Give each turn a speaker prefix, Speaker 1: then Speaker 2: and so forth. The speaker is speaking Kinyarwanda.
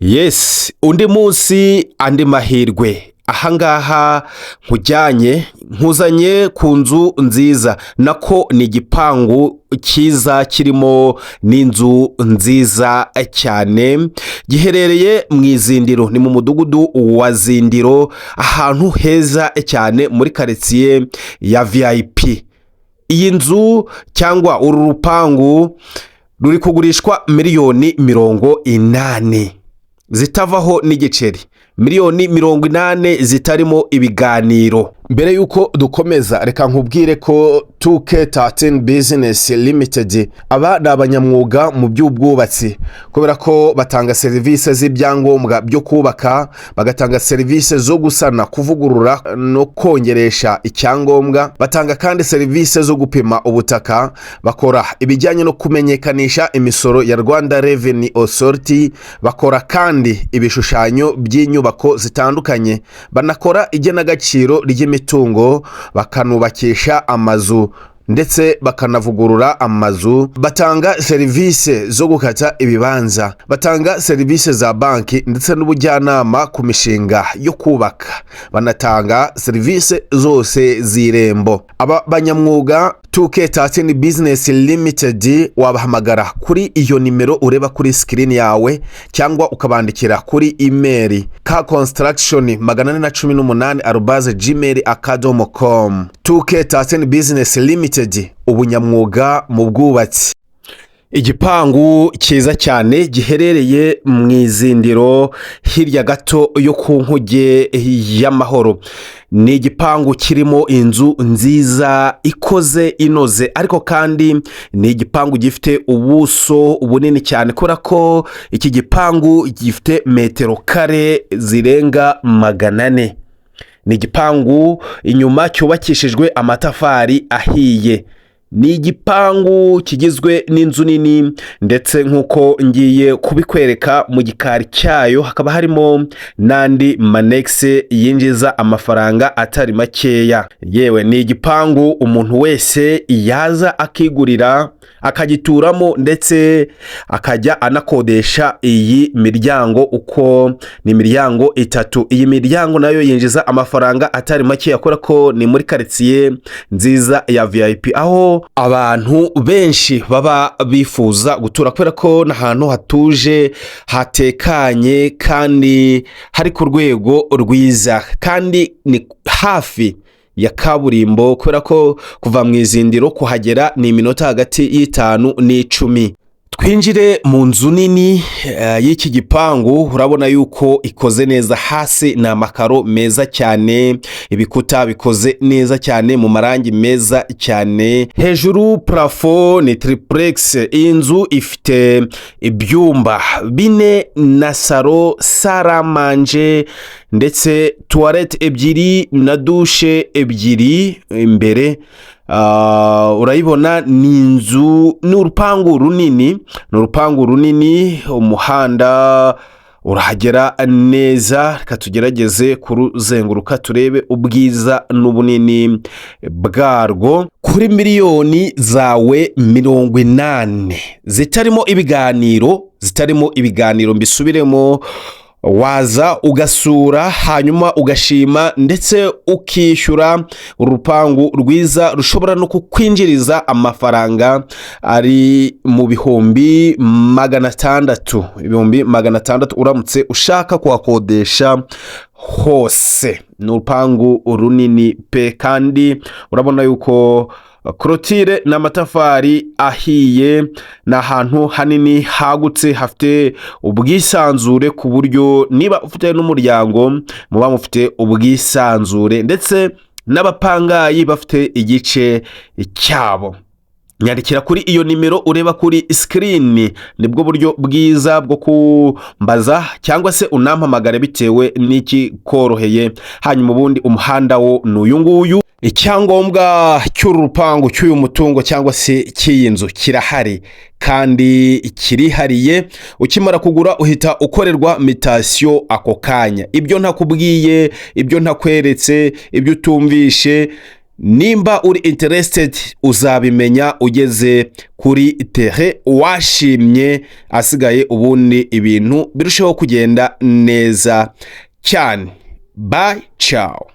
Speaker 1: Yes, undi munsi andi mahirwe ahangaha nkuzanye ku nzu nziza nako ni igipangu cyiza kirimo n'inzu nziza cyane giherereye mu Izindiro, ni mu mudugudu wa Zindiro, ahantu heza cyane muri quartier ya VIP. Iyi nzu cyangwa uru rupangu ruri kugurishwa miliyoni 80 zitavaho n'igiceri, miliyoni 80 zitarimo ibiganiro. Mbere yuko dukomeza reka nkubwire ko 2K13 Business Limited aba ni abanyamwuga mu by'ubwubatsi, kubera ko batanga serivisi z'ibyangombwa byo kubaka, bagatanga serivisi zo gusana, kuvugurura no kongeresha icyangombwa, batanga kandi serivisi zo gupima ubutaka, bakora ibijyanye no kumenyekanisha imisoro ya Rwanda Revenue Authority, bakora kandi ibishushanyo by'inyubako zitandukanye, banakora igenagaciro ry'imitungo, bakanubakisha amazu ndetse bakanavugurura amazu, batanga serivisi zo gukata ibibanza, batanga serivisi za banki ndetse n'ubujyanama ku mishinga yo kubaka, banatanga serivisi zose z'irembo. Aba banyamwuga 2K13 Business Limited wabahamagara kuri iyo nimero ureba kuri screen yawe, cyangwa ukabandikira kuri email kaconstruction18@gmail.com. 2K13 Business Limited, ubunyamwuga mu bwubatsi. Igipangu cyiza cyane giherereye mu Izindiro, hirya gato yo ku nkuge y'Amahoro. Ni igipangu kirimo inzu nziza ikoze inoze, ariko kandi ni igipangu gifite ubuso bunini cyane, kubera ko iki gipangu gifite metero kare zirenga 400. Ni igipangu inyuma cyubakishijwe amatafari ahiye. Ni igipangu kigizwe n'inzu nini, ndetse nk'uko ngiye kubikwereka mu gikari cyayo hakaba harimo n'andi manexe yinjiza amafaranga atari makeya. Yewe ni igipangu umuntu wese yaza akigurira, akagituramo, ndetse akajya anakodesha iyi miryango, uko ni imiryango 3. Iyi miryango nayo yinjiza amafaranga atari makeya, kubera ko ni muri quartier nziza ya VIP, aho abantu benshi baba bifuza gutura, kubera ko n'ahantu hatuje, hatekanye, kandi hari ku rwego rwiza, kandi ni hafi ya kaburimbo, kubera ko kuva mu Izindiro kuhagera ni iminota hagati y'5 n'10. Twinjire mu nzu nini y'iki gipangu. Urabona yuko ikoze neza, hasi ni amakaro meza cyane, ibikuta bikoze neza cyane mu marangi meza cyane, hejuru plafo ni triplex. Iyi nzu ifite ibyumba 4 na salo, saramanje, ndetse toilette 2 na douche 2 imbere. Urayibona ni inzu, ni urupangu runini, umuhanda urahagera neza. Reka tugerageze kuruzenguruka turebe ubwiza n'ubunini bwarwo. Kuri miliyoni zawe 80 zitarimo ibiganiro, mbisubiremo, waza ugasura, hanyuma ugashima, ndetse ukishyura urupangu rwiza rushobora no kukwinjiriza amafaranga ari mu bihumbi 600 uramutse ushaka kuhakodesha hose. Ni urupangu runini pe, kandi urabona yuko korotire n'amatafari ahiye, na ahantu hanini hagutse, hafite ubwisanzure, ku buryo niba ufite n'umuryango muba mufite ubwisanzure, ndetse n'abapangayi bafite igice cyabo. Nyandikira kuri iyo nimero ureba kuri screen, nibwo buryo bwiza bwo kumbaza, cyangwa se unampamagare bitewe n'iki koroheye. Hanyuma ubundi umuhanda wo n'uyu nguyu. Icyangombwa cy'uru rupangu, cy'uyu mutungo cyangwa se cy'iyi nzu kirahari kandi kirihariye. Ukimara kugura uhita ukorerwa mutation ako kanya. Ibyo ntakubwiye, ibyo ntakweretse, ibyo utumvishe, nimba uri interested uzabimenya ugeze kuri tere washimye, asigaye ubundi ibintu birushaho kugenda neza cyane. Bye, ciao.